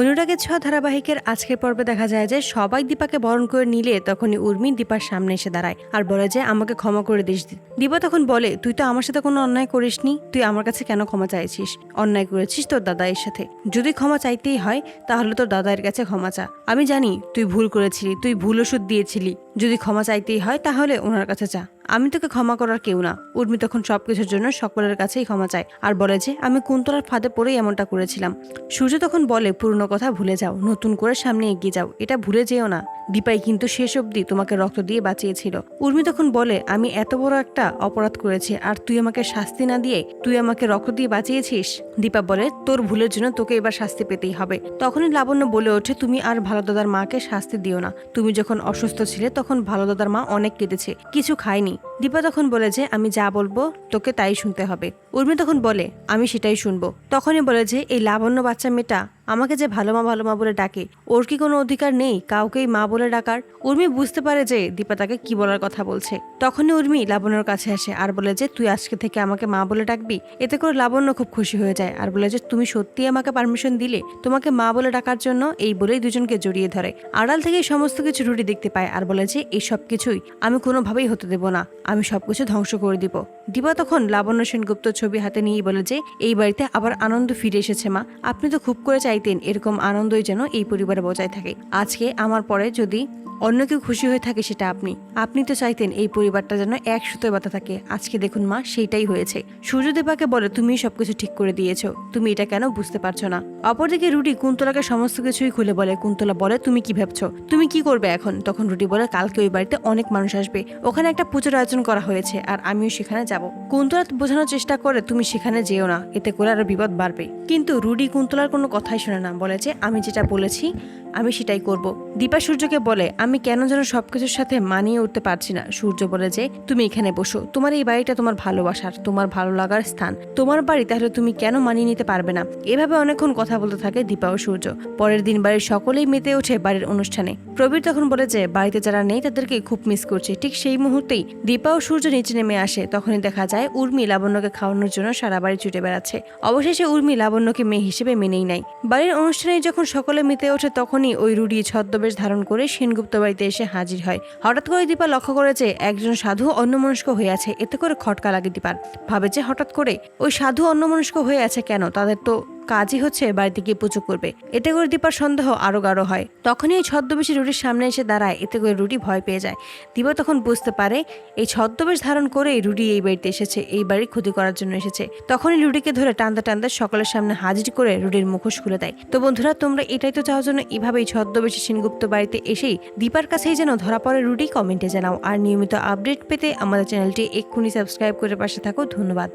অনুরাগের ছোঁয়া ধারাবাহিকের আজকের পর্বে দেখা যায় যে সবাই দীপাকে বরণ করে নিলে তখনই উর্মি দীপার সামনে এসে দাঁড়ায় আর বলে যে আমাকে ক্ষমা করে দিস। দীপা তখন বলে, তুই তো আমার সাথে কোনো অন্যায় করিসনি, তুই আমার কাছে কেন ক্ষমা চাইছিস? অন্যায় করেছিস তোর দাদাইয়ের সাথে। যদি ক্ষমা চাইতেই হয় তাহলে তোর দাদাইয়ের কাছে ক্ষমা চা। আমি জানি তুই ভুল করেছিলি, তুই ভুল ওষুধ দিয়েছিলি। যদি ক্ষমা চাইতেই হয় তাহলে ওনার কাছে চা, আমি তোকে ক্ষমা করার কেউ না। উর্মি তখন সবকিছুর জন্য সকলের কাছেই ক্ষমা চায় আর বলে যে আমি কুন্তলার ফাঁদে পড়েই এমনটা করেছিলাম। সূর্য তখন বলে, পুরনো কথা ভুলে যাও, নতুন করে সামনে এগিয়ে যাও, এটা ভুলে যেও না। দীপাই কিন্তু শেষ অবধি তোমাকে রক্ত দিয়ে বাঁচিয়েছিল। উর্মি তখন বলে, আমি এত বড় একটা অপরাধ করেছি আর তুই আমাকে শাস্তি না দিয়ে তুই আমাকে রক্ত দিয়ে বাঁচিয়েছিস। দীপা বলে, তোর ভুলের জন্য তোকে এবার শাস্তি পেতেই হবে। তখনই লাবণ্য বলে ওঠে, তুমি আর ভালো দাদার মাকে শাস্তি দিও না। তুমি যখন অসুস্থ ছিলে তখন ভালো দাদার মা অনেক কেঁদেছে, কিছু খায়নি। দীপা তখন বলে যে আমি যা বলবো তোকে তাই শুনতে হবে। উর্মি তখন বলে, আমি সেটাই শুনবো। তখনই বলে যে এই লাবণ্য বাচ্চা মেয়েটা আমাকে যে ভালো মা বলে ডাকে, ওর কি কোনো অধিকার নেই কাউকেই মা বলে ডাকার? উর্মি বুঝতে পারে যে দীপা তাকে কি বলার কথা বলছে। তখনই উর্মি লাবণ্যর কাছে আসে আর বলে যে তুই আজকে থেকে আমাকে মা বলে ডাকবি। এতে করে লাবণ্য খুব খুশি হয়ে যায় আর বলে যে তুমি সত্যি আমাকে পারমিশন দিলে তোমাকে মা বলে ডাকার জন্য। এই বলেই দুজনকে জড়িয়ে ধরে। আড়াল থেকে সমস্ত কিছু রুটি দেখতে পায় আর বলে যে এই সব কিছুই আমি কোনোভাবেই হতে দেব না, আমি সবকিছু ধ্বংস করে দিব। দীপা তখন লাবণ্য সেনগুপ্ত ছবি হাতে নিয়েই বলে যে এই বাড়িতে আবার আনন্দ ফিরে এসেছে মা, আপনি তো খুব করে চাইতেন এরকম আনন্দই যেন এই পরিবারে বজায় থাকে। আজকে আমার পরে যদি অন্য কেউ খুশি হয়ে থাকে সেটা আপনি তো চাইতেন এই পরিবারটা যেন এক সুতোয় বাঁধা থাকে। আজকে দেখুন মা, সেইটাই হয়েছে। সূর্যদেবাকে বলে, তুমি সবকিছু ঠিক করে দিয়েছো, তুমি এটা কেন বুঝতে পারছো না? অপরদিকে রুটি কুন্তলাকে সমস্ত কিছুই খুলে বলে। কুন্তলা বলে, তুমি কি ভাবছো, তুমি কি করবে এখন? তখন রুটি বলে, কালকে ওই বাড়িতে অনেক মানুষ আসবে, ওখানে একটা পুজোর আয়োজন করা হয়েছে আর আমিও সেখানে যাব। কুন্তলা বোঝানোর চেষ্টা করে, তুমি সেখানে যেও না, এতে করে আরো বিপদ বাড়বে। কিন্তু রুডি কুন্তলার কোনো কথাই শোনে না, বলে যে আমি যেটা বলেছি আমি সেটাই করব। দীপা সূর্যকে বলে, আমি কেন যেন সবকিছুর সাথে মানিয়ে উঠতে পারছি না। সূর্য বলে যে তুমি এখানে বসো, তোমার এই বাড়িটা তোমার ভালোবাসার, তোমার ভালো লাগার স্থান, তোমার বাড়ি, তাহলে তুমি কেন মানিয়ে নিতে পারবে না? এভাবে অনেকক্ষণ কথা বলতে থাকে দীপা ও সূর্য। পরের দিন বাড়ির সকলেই মেতে ওঠে বাড়ির অনুষ্ঠানে। প্রবীর তখন বলে যে বাড়িতে যারা নেই তাদেরকে খুব মিস করছে। ঠিক সেই মুহূর্তেই দীপা ও সূর্য নিচে নেমে আসে। তখনই দেখা যায় উর্মি লাবণ্যকে খাওয়ানোর জন্য সারা বাড়ি ছুটে বেড়াচ্ছে। অবশেষে উর্মি লাবণ্যকে মেয়ে হিসেবে মেনেই নেয়। বাড়ির অনুষ্ঠানে যখন সকলে মেতে ওঠে তখনই ওই রুডি ছদ্মবেশ ধারণ করে সেনগুপ্ত বাড়িতে এসে হাজির হয়। হঠাৎ করে দীপা লক্ষ্য করেছে একজন সাধু অন্যমনস্ক হয়ে আছে। এতে করে খটকা লাগে দীপার। ভাবে যে হঠাৎ করে ওই সাধু অন্যমনস্ক হয়ে আছে কেন? তাদের তো কাজই হচ্ছে বাড়িতে গিয়ে পুজো করবে। এতে করে দীপার সন্দেহ আরো গাঢ় হয়। তখনই এই ছদ্মবেশী রুটির সামনে এসে দাঁড়ায়। এতে করে রুটি ভয় পেয়ে যায়। দীপা তখন বুঝতে পারে এই ছদ্মবেশ ধারণ করে রুটি এই বাড়িতে এসেছে, এই বাড়ির ক্ষতি করার জন্য এসেছে। তখনই রুটিকে ধরে টানতে টানতে সকলের সামনে হাজির করে রুটির মুখোশ খুলে দেয়। তো বন্ধুরা, তোমরা এটাই তো চাও যেন এভাবেই ছদ্মবেশী সেনগুপ্ত বাড়িতে এসেই দীপার কাছেই যেন ধরা পড়ে রুটি? কমেন্টে জানাও। আর নিয়মিত আপডেট পেতে আমাদের চ্যানেলটি এক্ষুনি সাবস্ক্রাইব করে পাশে থাকো। ধন্যবাদ।